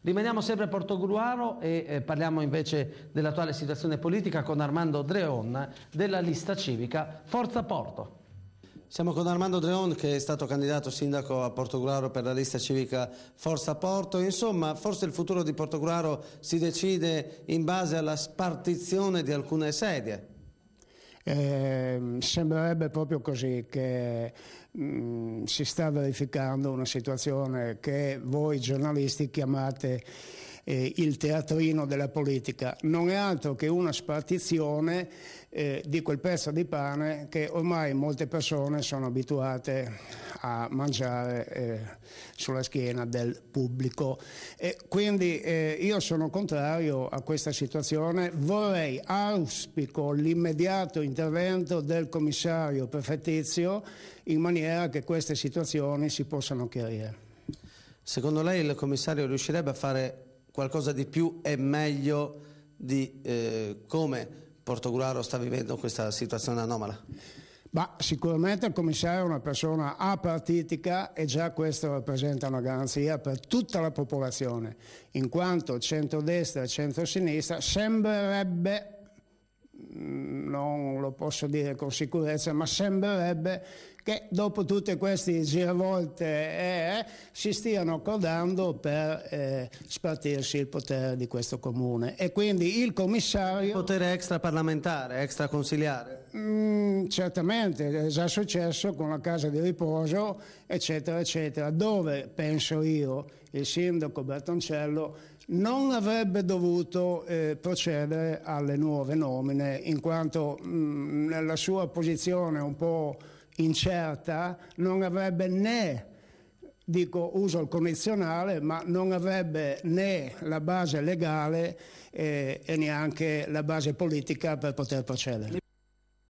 Rimaniamo sempre a Portogruaro e parliamo invece dell'attuale situazione politica con Armando Dreon della lista civica Forza Porto. Siamo con Armando Dreon, che è stato candidato sindaco a Portogruaro per la lista civica Forza Porto. Insomma, forse il futuro di Portogruaro si decide in base alla spartizione di alcune sedie. Sembrerebbe proprio così, che si sta verificando una situazione che voi giornalisti chiamate il teatrino della politica. Non è altro che una spartizione di quel pezzo di pane che ormai molte persone sono abituate a mangiare sulla schiena del pubblico. Quindi io sono contrario a questa situazione, auspico l'immediato intervento del commissario prefettizio in maniera che queste situazioni si possano chiarire. Secondo lei il commissario riuscirebbe a fare qualcosa di più e meglio di come Portogruaro sta vivendo questa situazione anomala? Ma sicuramente il commissario è una persona apartitica e già questo rappresenta una garanzia per tutta la popolazione, in quanto centrodestra e centrosinistra sembrerebbe, non lo posso dire con sicurezza, ma sembrerebbe che dopo tutte queste giravolte si stiano accordando per spartirsi il potere di questo comune, e quindi il commissario... Il potere extraparlamentare, extraconsiliare? Certamente, è già successo con la casa di riposo, eccetera, eccetera, dove, penso io, il sindaco Bertoncello non avrebbe dovuto procedere alle nuove nomine, in quanto nella sua posizione un po' incerta non avrebbe né, dico uso il condizionale, ma non avrebbe né la base legale e neanche la base politica per poter procedere.